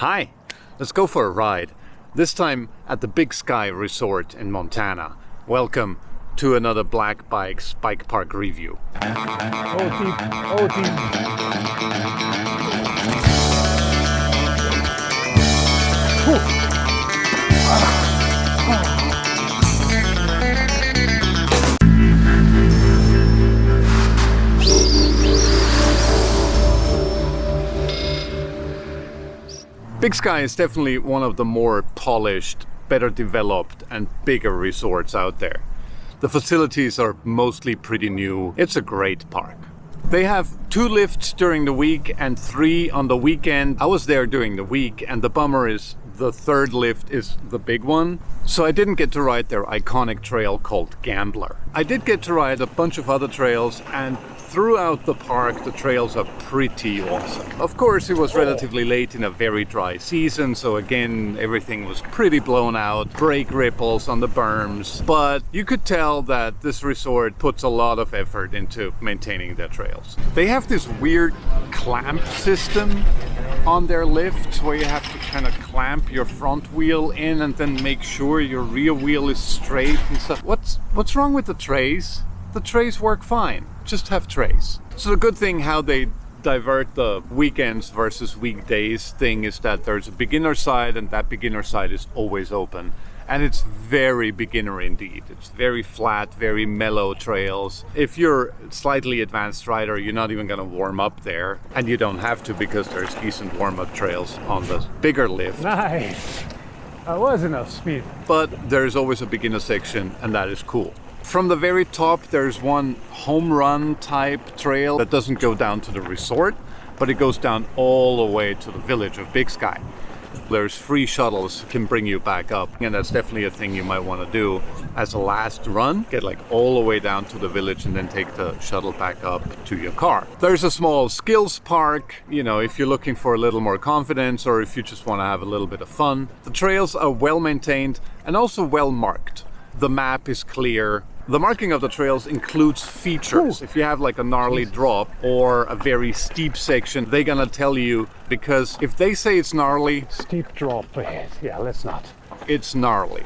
Hi, let's go for a ride. This time at the Big Sky Resort in Montana. Welcome to another Black Bikes Bike Park review. Oh, Big Sky is definitely one of the more polished, better developed and bigger resorts out there. The facilities are mostly pretty new. It's a great park. They have 2 lifts during the week and 3 on the weekend. I was there during the week, and the bummer is the 3rd lift is the big one. So I didn't get to ride their iconic trail called Gambler. I did get to ride a bunch of other trails, and throughout the park the trails are pretty awesome. Of course, it was relatively late in a very dry season, so again everything was pretty blown out, brake ripples on the berms, but you could tell that this resort puts a lot of effort into maintaining their trails. They have this weird clamp system on their lifts where you have to kind of clamp your front wheel in and then make sure your rear wheel is straight and stuff. What's wrong with the trays? The trays work fine. Just have trays. So the good thing how they divert the weekends versus weekdays thing is that there's a beginner side, and that beginner side is always open. And it's very beginner indeed. It's very flat, very mellow trails. If you're a slightly advanced rider, you're not even gonna warm up there. And you don't have to, because there's decent warm-up trails on the bigger lift. nice. That was enough speed. But there's always a beginner section, and that is cool. From the very top, there's one home run type trail that doesn't go down to the resort, but it goes down all the way to the village of Big Sky. There's free shuttles can bring you back up, and that's definitely a thing you might want to do as a last run. Get like all the way down to the village and then take the shuttle back up to your car. There's a small skills park, you know, if you're looking for a little more confidence or if you just want to have a little bit of fun. The trails are well maintained and also well marked. The map is clear. The marking of the trails includes features. If you have like a gnarly drop or a very steep section, they're gonna tell you, because if they say it's gnarly, Steep drop. Yeah, let's not. it's gnarly.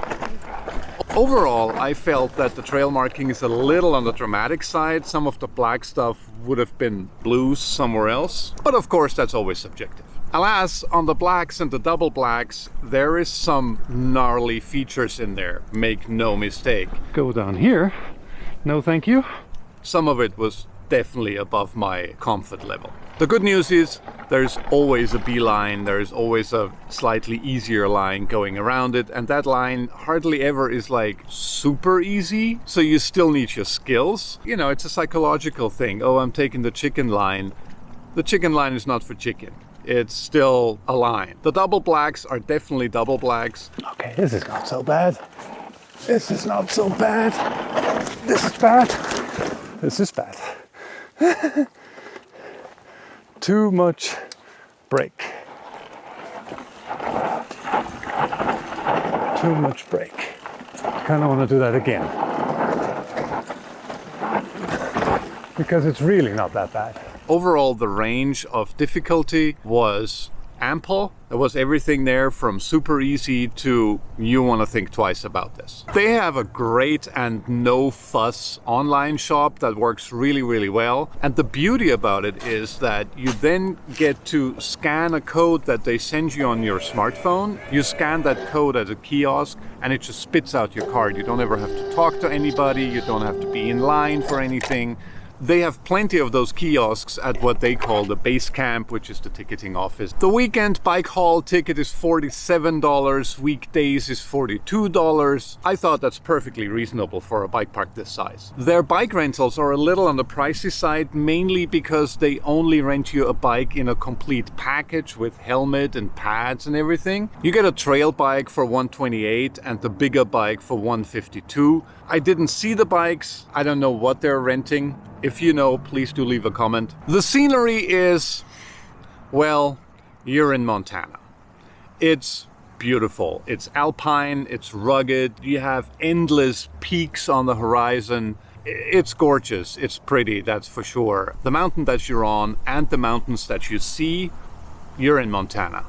Overall, I felt that the trail marking is a little on the dramatic side. Some of the black stuff would have been blues somewhere else, but of course that's always subjective. Alas, on the blacks and the double blacks, there is some gnarly features in there, make no mistake. Go down here. No, thank you. Some of it was definitely above my comfort level. The good news is there's always a B line, there's always a slightly easier line going around it, and that line hardly ever is like super easy, so you still need your skills. You know, it's a psychological thing. Oh, I'm taking the chicken line. The chicken line is not for chicken. It's still a line. The double blacks are definitely double blacks. Okay, this is not so bad. This is not so bad. This is bad. This is bad. Too much brake. Too much brake. I kind of want to do that again. Because it's really not that bad. Overall, the range of difficulty was ample. There was everything there from super easy to you want to think twice about this. They have a great and no fuss online shop that works really, really well. And the beauty about it is that you then get to scan a code that they send you on your smartphone. You scan that code at a kiosk and it just spits out your card. You don't ever have to talk to anybody. You don't have to be in line for anything. They have plenty of those kiosks at what they call the base camp, which is the ticketing office. The weekend bike haul ticket is $47, weekdays is $42. I thought that's perfectly reasonable for a bike park this size. Their bike rentals are a little on the pricey side, mainly because they only rent you a bike in a complete package with helmet and pads and everything. You get a trail bike for $128 and the bigger bike for $152. I didn't see the bikes. I don't know what they're renting. If you know, please do leave a comment. The scenery is, well, you're in Montana. It's beautiful. It's alpine, it's rugged. You have endless peaks on the horizon. It's gorgeous. It's pretty, that's for sure. The mountain that you're on and the mountains that you see, you're in Montana.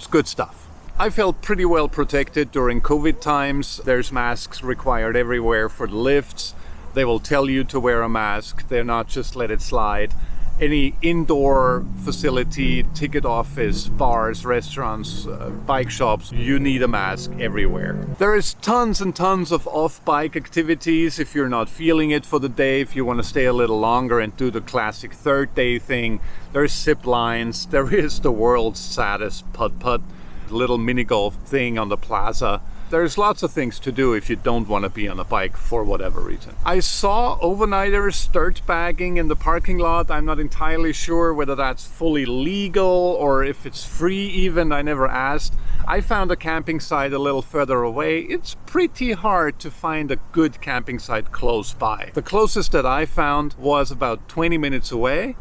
It's good stuff. I felt pretty well protected during COVID times. There's masks required everywhere for the lifts. They will tell you to wear a mask. They're not just let it slide. Any indoor facility, ticket office, bars, restaurants, bike shops, you need a mask everywhere. There is tons and tons of off-bike activities if you're not feeling it for the day, if you want to stay a little longer and do the classic third day thing. There's zip lines. There is the world's saddest putt-putt, little mini golf thing on the plaza. There's lots of things to do if you don't want to be on a bike for whatever reason. I saw overnighters dirt bagging in the parking lot. I'm not entirely sure whether that's fully legal or if it's free even. I never asked. I found a camping site a little further away. It's pretty hard to find a good camping site close by. The closest that I found was about 20 minutes away.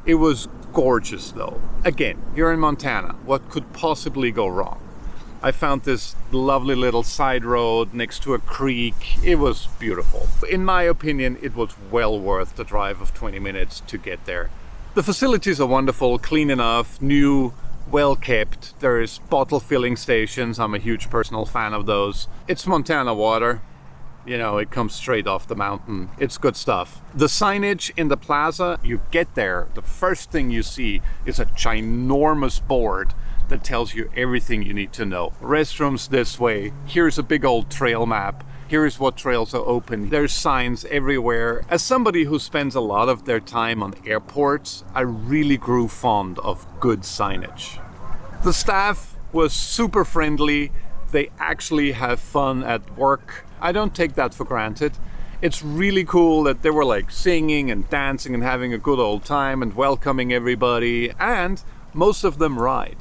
It was gorgeous though. Again, you're in Montana. What could possibly go wrong? I found this lovely little side road next to a creek. It was beautiful. In my opinion, it was well worth the drive of 20 minutes to get there. The facilities are wonderful, clean enough, new, well kept. There's bottle filling stations. I'm a huge personal fan of those. It's Montana water. You know, it comes straight off the mountain. It's good stuff. The signage in the plaza, you get there, the first thing you see is a ginormous board that tells you everything you need to know. Restrooms this way. Here's a big old trail map. Here's what trails are open. There's signs everywhere. As somebody who spends a lot of their time on airports, I really grew fond of good signage. The staff was super friendly. They actually have fun at work. I don't take that for granted. It's really cool that they were like singing and dancing and having a good old time and welcoming everybody, and most of them ride.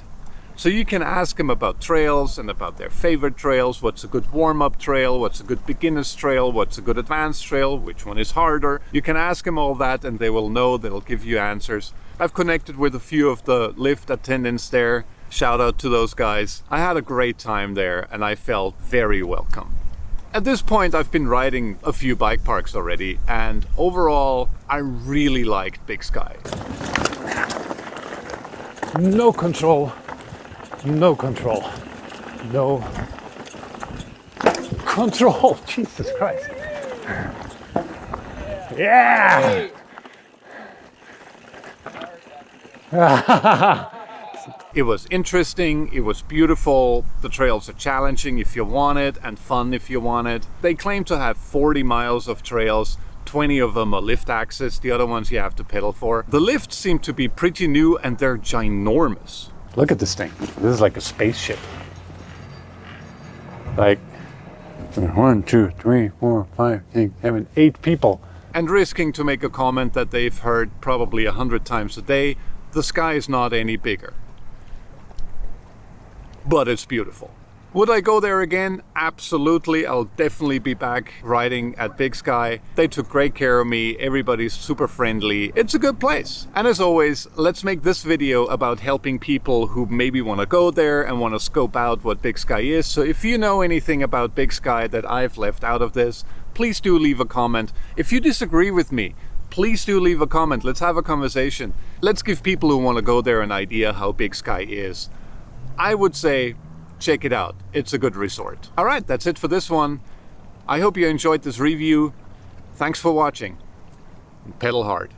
So you can ask them about trails and about their favorite trails. What's a good warm-up trail? What's a good beginner's trail? What's a good advanced trail? Which one is harder? You can ask them all that and they will know. They'll give you answers. I've connected with a few of the lift attendants there. Shout out to those guys. I had a great time there and I felt very welcome. At this point, I've been riding a few bike parks already, and overall, I really liked Big Sky. No control. No control. No control. Jesus Christ. Yeah. It was interesting, it was beautiful, the trails are challenging if you want it and fun if you want it. They claim to have 40 miles of trails, 20 of them are lift access, the other ones you have to pedal for. The lifts seem to be pretty new and they're ginormous. Look at this thing. This is like a spaceship. Like 1, 2, 3, 4, 5, 6, 7, 8 people. And risking to make a comment that they've heard probably 100 times a day, the sky is not any bigger. But it's beautiful. Would I go there again? Absolutely. I'll definitely be back riding at Big Sky. They took great care of me. Everybody's super friendly. It's a good place. And as always, let's make this video about helping people who maybe want to go there and want to scope out what Big Sky is. So if you know anything about Big Sky that I've left out of this, please do leave a comment. If you disagree with me, please do leave a comment. Let's have a conversation. Let's give people who want to go there an idea how Big Sky is. I would say, check it out. It's a good resort. All right, that's it for this one. I hope you enjoyed this review. Thanks for watching. Pedal hard.